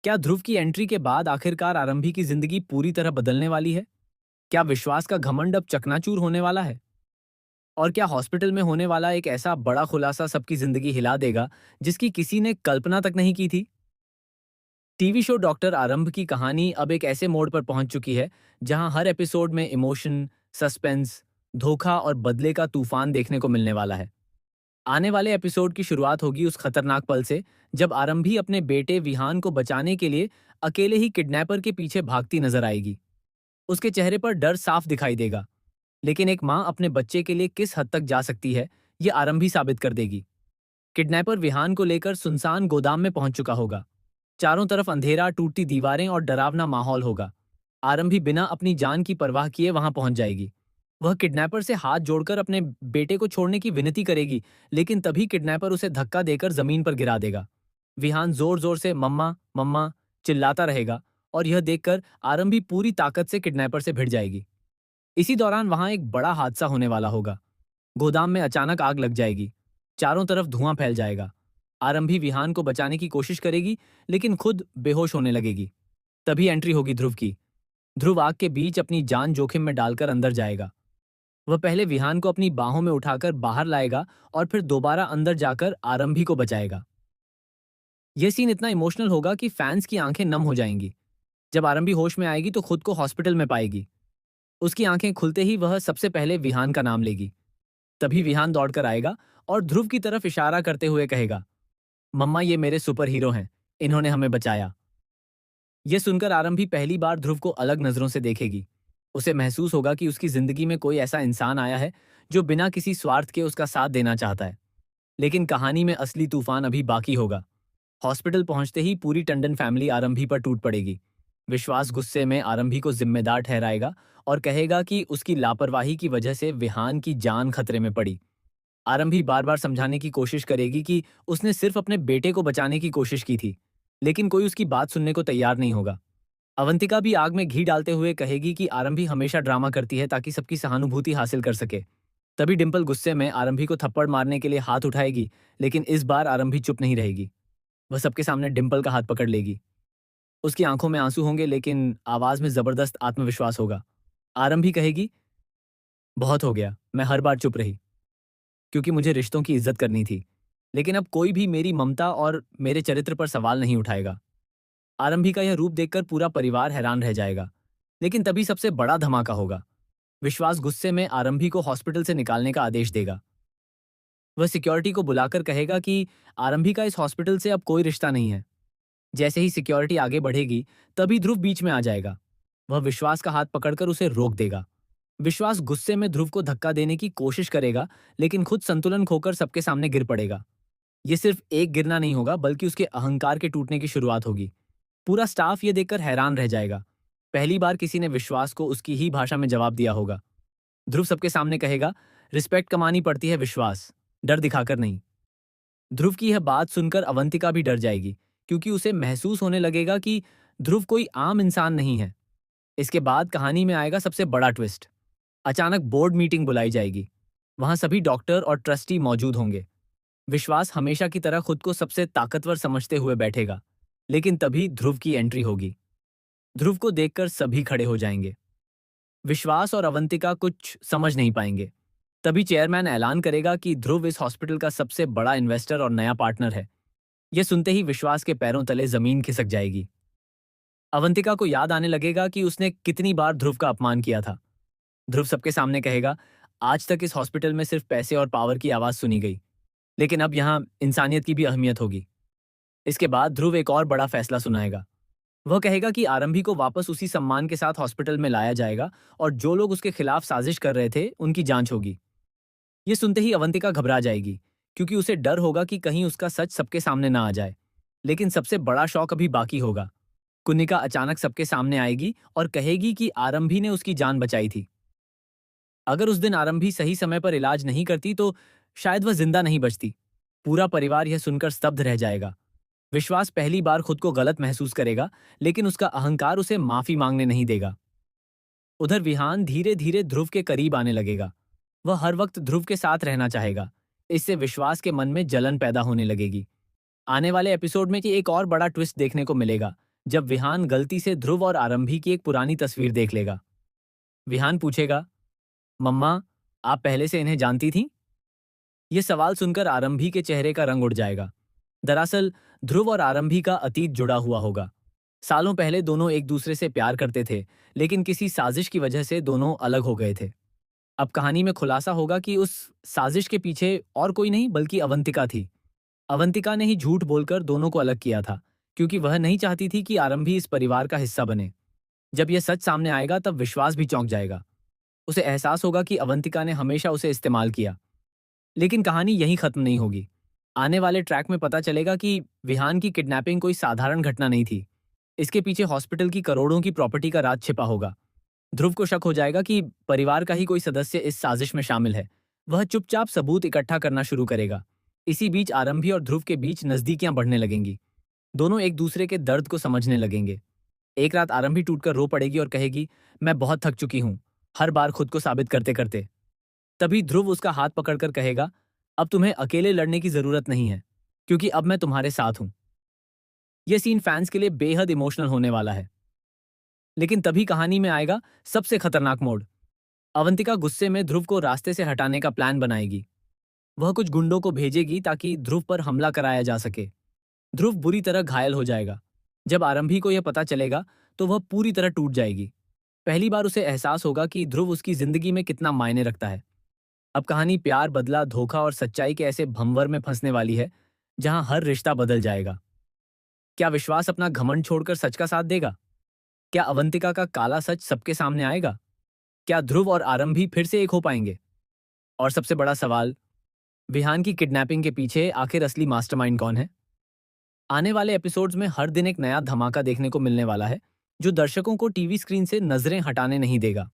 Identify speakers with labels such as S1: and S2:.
S1: क्या ध्रुव की एंट्री के बाद आखिरकार आरंभी की जिंदगी पूरी तरह बदलने वाली है? क्या विश्वास का घमंड अब चकनाचूर होने वाला है? और क्या हॉस्पिटल में होने वाला एक ऐसा बड़ा खुलासा सबकी जिंदगी हिला देगा, जिसकी किसी ने कल्पना तक नहीं की थी? टीवी शो डॉक्टर आरंभ की कहानी अब एक ऐसे मोड़ पर पहुंच चुकी है, जहां हर एपिसोड में इमोशन, सस्पेंस, धोखा और बदले का तूफान देखने को मिलने वाला है। आने वाले एपिसोड की शुरुआत होगी उस खतरनाक पल से, जब आरंभी अपने बेटे विहान को बचाने के लिए अकेले ही किडनैपर के पीछे भागती नजर आएगी। उसके चेहरे पर डर साफ दिखाई देगा, लेकिन एक माँ अपने बच्चे के लिए किस हद तक जा सकती है, ये आरंभी साबित कर देगी। किडनैपर विहान को लेकर सुनसान गोदाम में पहुंच चुका होगा। चारों तरफ अंधेरा, टूटती दीवारें और डरावना माहौल होगा। आरंभी बिना अपनी जान की परवाह किए वहां पहुंच जाएगी। वह किडनैपर से हाथ जोड़कर अपने बेटे को छोड़ने की विनती करेगी, लेकिन तभी किडनैपर उसे धक्का देकर जमीन पर गिरा देगा। विहान जोर जोर से मम्मा मम्मा चिल्लाता रहेगा, और यह देखकर आरंभी पूरी ताकत से किडनैपर से भिड़ जाएगी। इसी दौरान वहां एक बड़ा हादसा होने वाला होगा। गोदाम में अचानक आग लग जाएगी। चारों तरफ धुआं फैल जाएगा। आरंभी विहान को बचाने की कोशिश करेगी, लेकिन खुद बेहोश होने लगेगी। तभी एंट्री होगी ध्रुव की। ध्रुव आग के बीच अपनी जान जोखिम में डालकर अंदर जाएगा। वह पहले विहान को अपनी बाहों में उठाकर बाहर लाएगा, और फिर दोबारा अंदर जाकर आरंभी को बचाएगा। यह सीन इतना इमोशनल होगा कि फैंस की आंखें नम हो जाएंगी। जब आरंभी होश में आएगी तो खुद को हॉस्पिटल में पाएगी। उसकी आंखें खुलते ही वह सबसे पहले विहान का नाम लेगी। तभी विहान दौड़कर आएगा और ध्रुव की तरफ इशारा करते हुए कहेगा, मम्मा ये मेरे सुपर हीरो हैं, इन्होंने हमें बचाया। यह सुनकर आरंभी पहली बार ध्रुव को अलग नजरों से देखेगी। उसे महसूस होगा कि उसकी जिंदगी में कोई ऐसा इंसान आया है जो बिना किसी स्वार्थ के उसका साथ देना चाहता है। लेकिन कहानी में असली तूफान अभी बाकी होगा। हॉस्पिटल पहुंचते ही पूरी टंडन फैमिली आरंभी पर टूट पड़ेगी। विश्वास गुस्से में आरंभी को जिम्मेदार ठहराएगा और कहेगा कि उसकी लापरवाही की वजह से विहान की जान खतरे में पड़ी। आरंभी बार बार समझाने की कोशिश करेगी कि उसने सिर्फ अपने बेटे को बचाने की कोशिश की थी, लेकिन कोई उसकी बात सुनने को तैयार नहीं होगा। अवंतिका भी आग में घी डालते हुए कहेगी कि आरंभी हमेशा ड्रामा करती है ताकि सबकी सहानुभूति हासिल कर सके। तभी डिंपल गुस्से में आरंभी को थप्पड़ मारने के लिए हाथ उठाएगी, लेकिन इस बार आरंभी चुप नहीं रहेगी। वह सबके सामने डिंपल का हाथ पकड़ लेगी। उसकी आंखों में आंसू होंगे, लेकिन आवाज में जबरदस्त आत्मविश्वास होगा। आरंभी कहेगी, बहुत हो गया, मैं हर बार चुप रही क्योंकि मुझे रिश्तों की इज्जत करनी थी, लेकिन अब कोई भी मेरी ममता और मेरे चरित्र पर सवाल नहीं उठाएगा। आरंभी का यह रूप देखकर पूरा परिवार हैरान रह जाएगा। लेकिन तभी सबसे बड़ा धमाका होगा। विश्वास गुस्से में आरंभी को हॉस्पिटल से निकालने का आदेश देगा। वह सिक्योरिटी को बुलाकर कहेगा कि आरंभी का इस हॉस्पिटल से अब कोई रिश्ता नहीं है। जैसे ही सिक्योरिटी आगे बढ़ेगी, तभी ध्रुव बीच में आ जाएगा। वह विश्वास का हाथ पकड़कर उसे रोक देगा। विश्वास गुस्से में ध्रुव को धक्का देने की कोशिश करेगा, लेकिन खुद संतुलन खोकर सबके सामने गिर पड़ेगा। यह सिर्फ एक गिरना नहीं होगा, बल्कि उसके अहंकार के टूटने की शुरुआत होगी। पूरा स्टाफ यह देखकर हैरान रह जाएगा। पहली बार किसी ने विश्वास को उसकी ही भाषा में जवाब दिया होगा। ध्रुव सबके सामने कहेगा, रिस्पेक्ट कमानी पड़ती है विश्वास, डर दिखाकर नहीं। ध्रुव की यह बात सुनकर अवंतिका भी डर जाएगी, क्योंकि उसे महसूस होने लगेगा कि ध्रुव कोई आम इंसान नहीं है। इसके बाद कहानी में आएगा सबसे बड़ा ट्विस्ट। अचानक बोर्ड मीटिंग बुलाई जाएगी। वहां सभी डॉक्टर और ट्रस्टी मौजूद होंगे। विश्वास हमेशा की तरह खुद को सबसे ताकतवर समझते हुए बैठेगा, लेकिन तभी ध्रुव की एंट्री होगी। ध्रुव को देखकर सभी खड़े हो जाएंगे। विश्वास और अवंतिका कुछ समझ नहीं पाएंगे। तभी चेयरमैन ऐलान करेगा कि ध्रुव इस हॉस्पिटल का सबसे बड़ा इन्वेस्टर और नया पार्टनर है। यह सुनते ही विश्वास के पैरों तले जमीन खिसक जाएगी। अवंतिका को याद आने लगेगा कि उसने कितनी बार ध्रुव का अपमान किया था। ध्रुव सबके सामने कहेगा, आज तक इस हॉस्पिटल में सिर्फ पैसे और पावर की आवाज सुनी गई, लेकिन अब यहां इंसानियत की भी अहमियत होगी। इसके बाद ध्रुव एक और बड़ा फैसला सुनाएगा। वह कहेगा कि आरंभी को वापस उसी सम्मान के साथ हॉस्पिटल में लाया जाएगा, और जो लोग उसके खिलाफ साजिश कर रहे थे उनकी जांच होगी। ये सुनते ही अवंतिका घबरा जाएगी, क्योंकि उसे डर होगा कि कहीं उसका सच सबके सामने ना आ जाए। लेकिन सबसे बड़ा शौक अभी बाकी होगा। कुनिका अचानक सबके सामने आएगी और कहेगी कि आरंभी ने उसकी जान बचाई थी। अगर उस दिन आरंभी सही समय पर इलाज नहीं करती तो शायद वह जिंदा नहीं बचती। पूरा परिवार यह सुनकर स्तब्ध रह जाएगा। विश्वास पहली बार खुद को गलत महसूस करेगा, लेकिन उसका अहंकार उसे माफी मांगने नहीं देगा। उधर विहान धीरे धीरे ध्रुव के करीब आने लगेगा। वह हर वक्त ध्रुव के साथ रहना चाहेगा। इससे विश्वास के मन में जलन पैदा होने लगेगी। आने वाले एपिसोड में कि एक और बड़ा ट्विस्ट देखने को मिलेगा, जब विहान गलती से ध्रुव और आरंभी की एक पुरानी तस्वीर देख लेगा। विहान पूछेगा, मम्मा, आप पहले से इन्हें जानती थीं? ये सवाल सुनकर आरंभी के चेहरे का रंग उड़ जाएगा। दरअसल ध्रुव और आरंभी का अतीत जुड़ा हुआ होगा। सालों पहले दोनों एक दूसरे से प्यार करते थे, लेकिन किसी साजिश की वजह से दोनों अलग हो गए थे। अब कहानी में खुलासा होगा कि उस साजिश के पीछे और कोई नहीं बल्कि अवंतिका थी। अवंतिका ने ही झूठ बोलकर दोनों को अलग किया था, क्योंकि वह नहीं चाहती थी कि आरंभी इस परिवार का हिस्सा बने। जब यह सच सामने आएगा तब विश्वास भी चौंक जाएगा। उसे एहसास होगा कि अवंतिका ने हमेशा उसे इस्तेमाल किया। लेकिन कहानी यहीं खत्म नहीं होगी। आने वाले ट्रैक में पता चलेगा कि विहान की किडनैपिंग कोई साधारण घटना नहीं थी। इसके पीछे हॉस्पिटल की करोड़ों की प्रॉपर्टी का राज छिपा होगा। ध्रुव को शक हो जाएगा कि परिवार का ही कोई सदस्य इस साजिश में शामिल है। वह चुपचाप सबूत इकट्ठा करना शुरू करेगा। इसी बीच आरंभी और ध्रुव के बीच नजदीकियां बढ़ने लगेंगी। दोनों एक दूसरे के दर्द को समझने लगेंगे। एक रात आरंभी टूटकर रो पड़ेगी और कहेगी, मैं बहुत थक चुकी हूं, हर बार खुद को साबित करते करते। तभी ध्रुव उसका हाथ पकड़कर कहेगा, अब तुम्हें अकेले लड़ने की जरूरत नहीं है, क्योंकि अब मैं तुम्हारे साथ हूं। यह सीन फैंस के लिए बेहद इमोशनल होने वाला है। लेकिन तभी कहानी में आएगा सबसे खतरनाक मोड़। अवंतिका गुस्से में ध्रुव को रास्ते से हटाने का प्लान बनाएगी। वह कुछ गुंडों को भेजेगी ताकि ध्रुव पर हमला कराया जा सके। ध्रुव बुरी तरह घायल हो जाएगा। जब आरंभी को यह पता चलेगा तो वह पूरी तरह टूट जाएगी। पहली बार उसे एहसास होगा कि ध्रुव उसकी जिंदगी में कितना मायने रखता है। अब कहानी प्यार, बदला, धोखा और सच्चाई के ऐसे भंवर में फंसने वाली है जहां हर रिश्ता बदल जाएगा। क्या विश्वास अपना घमंड छोड़कर सच का साथ देगा? क्या अवंतिका का काला सच सबके सामने आएगा? क्या ध्रुव और आरंभी फिर से एक हो पाएंगे? और सबसे बड़ा सवाल, विहान की किडनैपिंग के पीछे आखिर असली मास्टरमाइंड कौन है? आने वाले एपिसोड्स में हर दिन एक नया धमाका देखने को मिलने वाला है, जो दर्शकों को टीवी स्क्रीन से नजरें हटाने नहीं देगा।